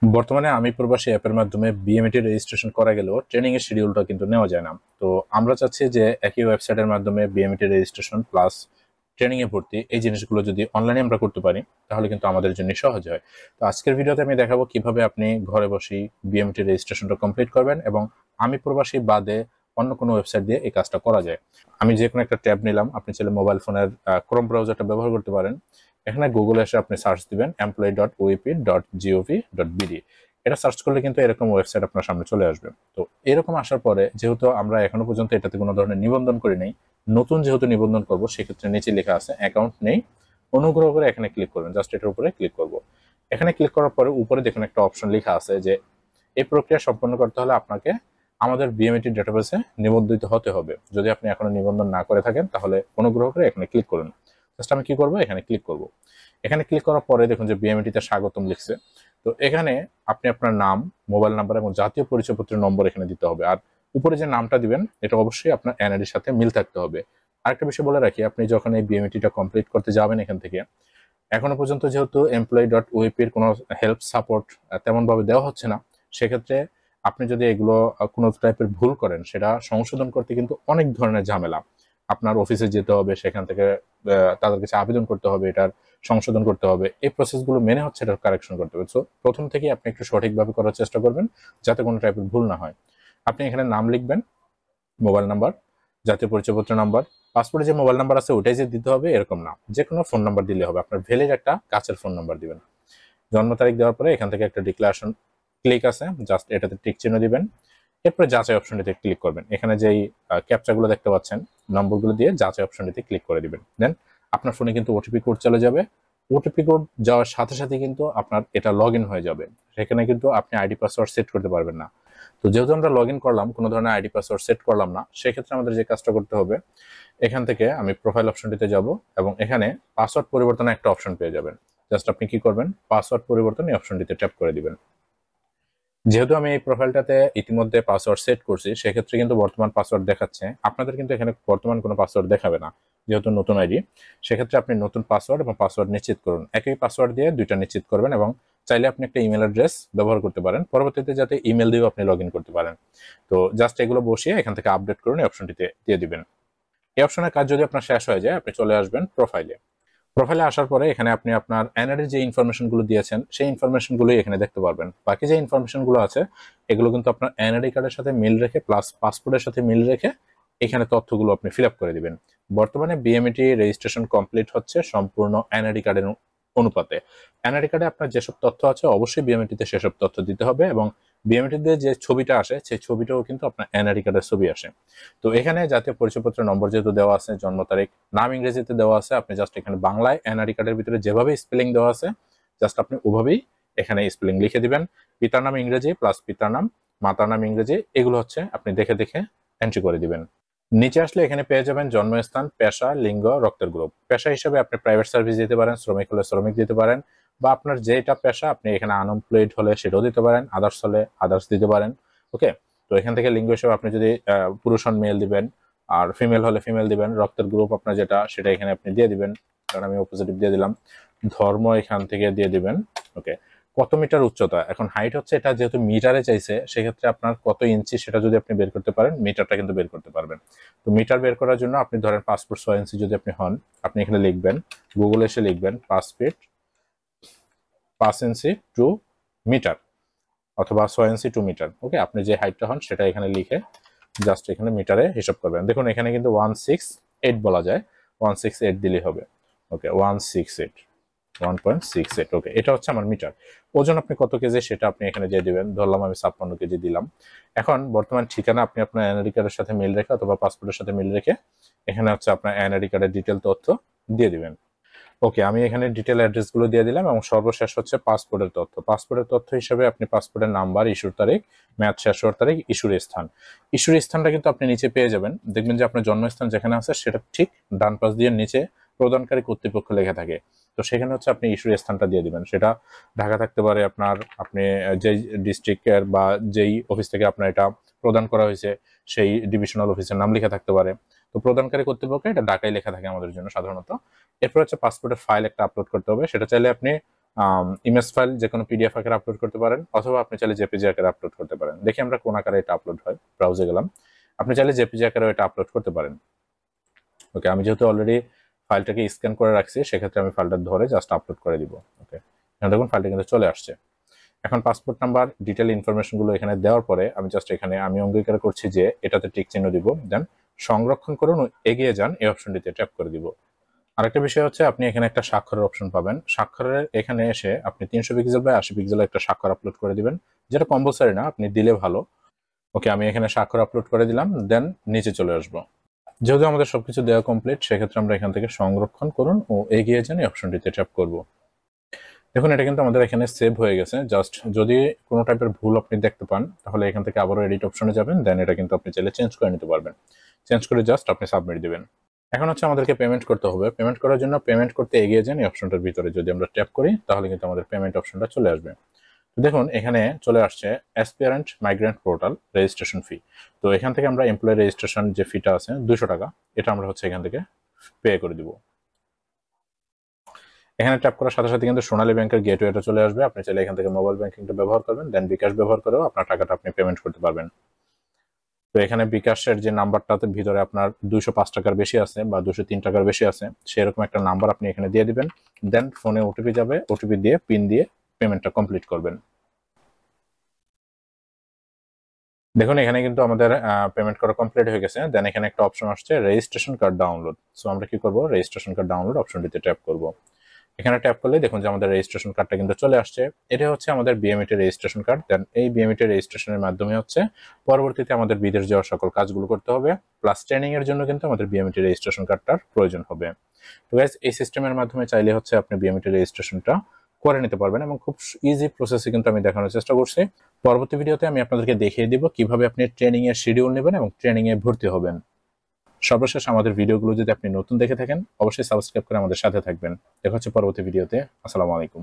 বর্তমানে আমি প্রবাসী অ্যাপের মাধ্যমে বিএমইটি রেজিস্ট্রেশন করা গেলেও ট্রেনিং এর শিডিউলটা কিন্তু নেওয়া যায় না। তো আমরা চাচ্ছি যে একই ওয়েবসাইটের মাধ্যমে বিএমইটি রেজিস্ট্রেশন প্লাস ট্রেনিং এ ভর্তি এই জিনিসগুলো যদি অনলাইনে আমরা করতে পারি তাহলে কিন্তু আমাদের জন্য সহজ হয়। তো আজকের ভিডিওতে আমি দেখাবো কিভাবে আপনি ঘরে বসেই বিএমইটি রেজিস্ট্রেশনটা কমপ্লিট করবেন এবং আমি প্রবাসী বাদে অন্য কোনো ওয়েবসাইট দিয়ে এই কাজটা করা যায়। আমি যে কোনো একটা ট্যাব নিলাম, আপনি চাইলে মোবাইল ফোনের ক্রোম ব্রাউজারটা ব্যবহার করতে পারেন। এখানে গুগলে এসে আপনি সার্চ দিবেন employee.oep.gov.bd। এটা সার্চ করলে কিন্তু এরকম ওয়েবসাইট আপনার সামনে চলে আসবে। তো এরকম আসার পরে যেহেতু আমরা এখনো পর্যন্ত এটাতে কোনো ধরনের নিবন্ধন করি নাই, নতুন যেহেতু নিবন্ধন করব সেক্ষেত্রে নিচে লেখা আছে অ্যাকাউন্ট নেই, অনুগ্রহ করে এখানে ক্লিক করবেন। জাস্ট এটার উপরে ক্লিক করব। এখানে ক্লিক করার পরে উপরে দেখুন একটা অপশন লেখা আছে যে এই প্রক্রিয়া সম্পন্ন করতে হলে আপনাকে আমাদের বিএমইটি ডেটাবেসে নিবন্ধিত হতে হবে। যদি আপনি এখনো নিবন্ধন না করে থাকেন তাহলে অনুগ্রহ করে এখানে ক্লিক করুন। জাস্ট আমি কি করব, এখানে ক্লিক করব। এখানে ক্লিক করার পরে দেখুন যে বিএমইটিতে স্বাগতম লিখছে। তো এখানে আপনি আপনার নাম, মোবাইল নাম্বার এবং জাতীয় পরিচয়পত্রের নম্বর এখানে দিতে হবে। আর উপরে যে নামটা দিবেন এটা অবশ্যই আপনার এনআইডির সাথে মিল থাকতে হবে। আরেকটা বিষয় বলে রাখি, আপনি যখন এই বিএমইটিটা কমপ্লিট করতে যাবেন এখান থেকে, এখনো পর্যন্ত যেহেতু employee.oep-র কোনো হেল্প সাপোর্ট তেমন ভাবে দেওয়া হচ্ছে না, সেক্ষেত্রে আপনি যদি এগুলো কোনো টাইপের ভুল করেন সেটা সংশোধন করতে কিন্তু অনেক ধরনের ঝামেলা। আপনার অফিসে যেতে হবে, সেখান থেকে তাদের কাছে আবেদন করতে হবে, এটার সংশোধন করতে হবে, এই প্রসেসগুলো মেনে হচ্ছে এটার কারেকশন করতে হবে। সো প্রথম থেকেই আপনি একটু সঠিকভাবে করার চেষ্টা করবেন যাতে কোনো টাইপের ভুল না হয়। আপনি এখানে নাম লিখবেন, মোবাইল নাম্বার, জাতীয় পরিচয়পত্র নাম্বার, পাসপোর্টে যে মোবাইল নাম্বার আছে ওটাই যে দিতে হবে এরকম না, যে কোনো ফোন নাম্বার দিলে হবে। আপনার ভ্যালিড একটা কাছের ফোন নাম্বার দিবেন। জন্ম তারিখ দেওয়ার পরে এখান থেকে একটা ডিক্লারেশন ক্লিক আছে, জাস্ট এটাতে টিক চিহ্ন দিবেন। এরপরে যাচাই অপশনটিতে ক্লিক করবেন। এখানে যেই ক্যাপচাগুলো দেখতে পাচ্ছেন নম্বরগুলো দিয়ে যাচাই অপশনটিতে ক্লিক করে দিবেন। দেন আপনার ফোনে কিন্তু ওটিপি কোড চলে যাবে। ওটিপি কোড যাওয়ার সাথে সাথে কিন্তু আপনার এটা লগ ইন হয়ে যাবে। সেখানে কিন্তু আপনি আইডি পাসওয়ার্ড সেট করতে পারবেন না। তো যেহেতু আমরা লগ ইন করলাম, কোনো ধরনের আইডি পাসওয়ার্ড সেট করলাম না, সেক্ষেত্রে আমাদের যে কাজটা করতে হবে, এখান থেকে আমি প্রোফাইল অপশনটিতে যাব এবং এখানে পাসওয়ার্ড পরিবর্তনের একটা অপশন পেয়ে যাবেন। জাস্ট আপনি কি করবেন, পাসওয়ার্ড পরিবর্তন এই অপশনটিতে ট্যাপ করে দিবেন। যেহেতু আমি এই প্রোফাইলটাতে ইতিমধ্যে পাসওয়ার্ড সেট করছি, সেক্ষেত্রে কিন্তু বর্তমান পাসওয়ার্ড দেখাচ্ছে। আপনাদের কিন্তু এখানে বর্তমান কোনো পাসওয়ার্ড দেখাবে না, যেহেতু নতুন আইডি। সেক্ষেত্রে আপনি নতুন পাসওয়ার্ড এবং পাসওয়ার্ড নিশ্চিত করুন। একই পাসওয়ার্ড দিয়ে দুইটা নিশ্চিত করবেন এবং চাইলে আপনি একটা ইমেল অ্যাড্রেস ব্যবহার করতে পারেন, পরবর্তীতে যাতে ইমেল দিয়েও আপনি লগ ইন করতে পারেন। তো জাস্ট এগুলো বসিয়ে এখান থেকে আপডেট করুন, এই অপশনটিতে দিয়ে দিবেন। এই অপশনের কাজ যদি আপনার শেষ হয়ে যায়, আপনি চলে আসবেন প্রোফাইলে। প্রোফাইলে আসার পরে এখানে আপনি আপনার এনআইডির যে ইনফরমেশনগুলো দিয়েছেন সেই ইনফরমেশনগুলোই এখানে দেখতে পারবেন। বাকি যে ইনফরমেশনগুলো আছে এগুলো কিন্তু আপনার এনআইডি কার্ডের সাথে মিল রেখে প্লাস পাসপোর্টের সাথে মিল রেখে এখানে তথ্যগুলো আপনি ফিল আপ করে দিবেন। বর্তমানে বিএমইটি রেজিস্ট্রেশন কমপ্লিট হচ্ছে সম্পূর্ণ এনআইডি কার্ডের অনুপাতে। এনআইডি কার্ডে আপনার যেসব তথ্য আছে অবশ্যই বিএমইটিতে সেসব তথ্য দিতে হবে এবং বিএমইটিতে যে ছবিটা আসে সেই ছবিটাও কিন্তু আপনার এনআইডি কার্ডের ছবি আসে। তো এখানে জাতীয় পরিচয়পত্র নম্বর যেহেতু দেওয়া আছে, জন্ম তারিখ, নাম ইংরেজিতে দেওয়া আছে, আপনি জাস্ট এখানে বাংলায় এনআইডি কার্ডের ভিতরে যেভাবে স্পেলিং দেওয়া আছে জাস্ট আপনি ওভাবেই এখানে স্পেলিং লিখে দিবেন। পিতার নাম ইংরেজি প্লাস পিতার নাম, মাতার নাম ইংরেজি, এগুলো হচ্ছে আপনি দেখে দেখে এন্ট্রি করে দিবেন। নিচে আসলে এখানে পেয়ে যাবেন জন্মস্থান, পেশা, লিঙ্গ, রক্তের গ্রুপ। পেশা হিসেবে আপনি প্রাইভেট সার্ভিস দিতে পারেন, শ্রমিক হলে শ্রমিক দিতে পারেন, বা আপনার যেটা পেশা আপনি এখানে আনএমপ্লয়েড হলে সেটাও দিতে পারেন, আদার্স হলে আদার্স দিতে পারেন। ওকে। তো এখান থেকে লিঙ্গ হিসেবে আপনি যদি পুরুষ হন মেল দিবেন, আর ফিমেল হলে ফিমেল দিবেন। রক্তের গ্রুপ আপনার যেটা সেটা এখানে আপনি দিয়ে দিবেন, কারণ আমি পজিটিভ দিয়ে দিলাম। ধর্ম এখান থেকে দিয়ে দিবেন। ওকে। কত মিটার উচ্চতা, এখন হাইট হচ্ছে এটা যেহেতু মিটারে চাইছে, সেক্ষেত্রে আপনার কত ইঞ্চি সেটা যদি আপনি বের করতে পারেন মিটারটা কিন্তু বের করতে পারবেন। তো মিটার বের করার জন্য আপনি ধরেন 5 ফুট 6 ইঞ্চি যদি আপনি হন, আপনি এখানে লিখবেন, গুগলে এসে লিখবেন 5 ফিট 5 ইঞ্চি টু মিটার অথবা 6 ইঞ্চি টু মিটার। ওকে, আপনি যে হাইটটা হন সেটা এখানে লিখে জাস্ট এখানে মিটারে হিসাব করবেন। দেখুন এখানে কিন্তু 168 বলা যায়, 168 দিলেই হবে। ওকে, 168, 1.68। ওকে, এটা হচ্ছে আমার মিটার। ওজন আপনি কত কেজি সেটা আপনি এখানে দিয়ে দিবেন। ধরলাম আমি 56 কেজি দিলাম। এখন বর্তমান ঠিকানা আপনি আপনার এনআইডি কার্ডের সাথে মিল রেখে অথবা পাসপোর্টের সাথে মিল রেখে এখানে হচ্ছে আপনার এনআইডি কার্ডের ডিটেল তথ্য দিয়ে দিবেন। ওকে, আমি এখানে ডিটেল অ্যাড্রেস গুলো দিয়ে দিলাম এবং সর্বশেষ হচ্ছে পাসপোর্টের তথ্য। পাসপোর্টের তথ্য হিসেবে আপনি পাসপোর্টের নাম্বার, ইস্যুর তারিখ, মেয়াদ শেষ হওয়ার তারিখ, ইস্যুর স্থান। ইস্যুর স্থানটা কিন্তু আপনি নিচে পেয়ে যাবেন। দেখবেন যে আপনার জন্মস্থান যেখানে আছে সেটা ঠিক ডান পাশ দিয়ে নিচে প্রদানকারী কর্তৃপক্ষ লেখা থাকে। তো সেখানে হচ্ছে আপনি ইস্যুর স্থানটা দিয়ে দিবেন। সেটা ঢাকা থাকতে পারে, আপনার আপনি যেই ডিস্ট্রিক্টের বা যেই অফিস থেকে আপনার এটা প্রদান করা হয়েছে সেই ডিভিশনাল অফিসের নাম লেখা থাকতে পারে। তো প্রদানকারী কর্তৃপক্ষ এটা ঢাকায় লেখা থাকে আমাদের জন্য সাধারণত। এরপর হচ্ছে পাসপোর্টের ফাইল একটা আপলোড করতে হবে। সেটা চাইলে আপনি ইমেজ ফাইল যে কোনো পিডিএফ আকারে আপলোড করতে পারেন, অথবা আপনি চাইলে জেপিজি আকারে আপলোড করতে পারেন। দেখি আমরা কোন আকারে এটা আপলোড হয়। ব্রাউজে গেলাম, আপনি চাইলে জেপিজি আকারে এটা আপলোড করতে পারেন। ওকে, আমি যেহেতু অলরেডি ফাইলটাকে স্ক্যান করে রাখছি, সেক্ষেত্রে আমি ফাইলটা ধরে জাস্ট আপলোড করে দিব। ওকে, এখন দেখুন ফাইলটা কিন্তু চলে আসছে। এখন পাসপোর্ট নাম্বার ডিটেল ইনফরমেশনগুলো এখানে দেওয়ার পরে আমি জাস্ট এখানে আমি অঙ্গীকার করছি যে এটাতে টিক চিহ্ন দিব, দেন সংরক্ষণ করুন ও এগিয়ে যান এই অপশনটিতে ট্যাপ করে দিব। আরেকটা বিষয় হচ্ছে আপনি এখানে একটা স্বাক্ষরের অপশন পাবেন। স্বাক্ষরের এখানে এসে আপনি 300 পিক্সেল বাই 80 পিক্সেল একটা স্বাক্ষর আপলোড করে দিবেন, যেটা কম্পালসারি না, আপনি দিলে ভালো। ওকে, আমি এখানে স্বাক্ষর আপলোড করে দিলাম, দেন নিচে চলে আসবো। যেহেতু আমাদের সবকিছু দেওয়া কমপ্লিট, সেক্ষেত্রে আমরা এখান থেকে সংরক্ষণ করুন ও এগিয়ে যান এই অপশনটিতে ট্যাপ করব। দেখুন এটা কিন্তু আমাদের এখানে সেভ হয়ে গেছে। জাস্ট যদি কোনো টাইপের ভুল আপনি দেখতে পান, তাহলে এখান থেকে আবারও এডিট অপশনে যাবেন, দেন এটা কিন্তু আপনি চাইলে চেঞ্জ করে নিতে পারবেন। চেঞ্জ করে জাস্ট আপনি সাবমিট দিবেন। এখন হচ্ছে আমাদেরকে পেমেন্ট করতে হবে। পেমেন্ট করার জন্য পেমেন্ট করতে এগিয়ে যান এই অপশনটার ভিতরে যদি আমরা ট্যাপ করি, তাহলে কিন্তু আমাদের পেমেন্ট অপশনটা চলে আসবে। দেখুন এখানে চলে আসছে aspirant migrant portal registration fee. তো এখান থেকে আমরা এমপ্লয় রেজিস্ট্রেশন যে ফিটা আছে 200 টাকা, এটা আমরা হচ্ছে এখান থেকে পে করে দিব। এখানে ট্যাপ করার সাথে সাথে কিন্তু সোনালী ব্যাংকের গেটওয়েটা চলে আসবে। আপনি চাইলে এখান থেকে মোবাইল ব্যাংকিংটা ব্যবহার করবেন, দেন বিকাশ ব্যবহার করেও আপনার টাকাটা আপনি পেমেন্ট করতে পারবেন। তো এখানে বিকাশের যে নাম্বারটাতে ভিতরে আপনার 205 টাকার বেশি আছে বা 203 টাকার বেশি আছে, সেরকম একটা নাম্বার আপনি এখানে দিয়ে দিবেন, দেন ফোনে ওটিপি যাবে, ওটিপি দিয়ে পিন দিয়ে পেমেন্টটা কমপ্লিট করবেন। দেখুন এখানে কিন্তু আমাদের পেমেন্ট করা কমপ্লিট হয়ে গেছে। দেন এখানে একটা অপশন আসছে রেজিস্ট্রেশন কার্ড ডাউনলোড। সো আমরা কি করব, রেজিস্ট্রেশন কার্ড ডাউনলোড অপশনটিতে ট্যাপ করব। এখানে ট্যাপ করলে দেখুন যে আমাদের রেজিস্ট্রেশন কার্ডটা কিন্তু চলে আসছে। এটা হচ্ছে আমাদের বিএমইটি রেজিস্ট্রেশন কার্ড। দেন এই বিএমইটি রেজিস্ট্রেশনের মাধ্যমে হচ্ছে পরবর্তীতে আমাদের বিদেশ যাওয়ার সকল কাজগুলো করতে হবে, প্লাস ট্রেনিং এর জন্য কিন্তু আমাদের বিএমইটি রেজিস্ট্রেশন কার্ডটার প্রয়োজন হবে। তো গাইস এই সিস্টেমের মাধ্যমে চাইলে হচ্ছে আপনি বিএমইটি রেজিস্ট্রেশনটা করে নিতে পারবেন, এবং খুব ইজি প্রসেসে কিন্তু আমি দেখানোর চেষ্টা করছি। পরবর্তী ভিডিওতে আমি আপনাদেরকে দেখিয়ে দিব কিভাবে আপনি ট্রেনিং এর শিডিউল নেবেন এবং ট্রেনিং এ ভর্তি হবেন। সর্বশেষ আমাদের ভিডিওগুলো যদি আপনি নতুন দেখে থাকেন, অবশ্যই সাবস্ক্রাইব করে আমাদের সাথে থাকবেন। দেখা হচ্ছে পরবর্তী ভিডিওতে। আসসালামু আলাইকুম।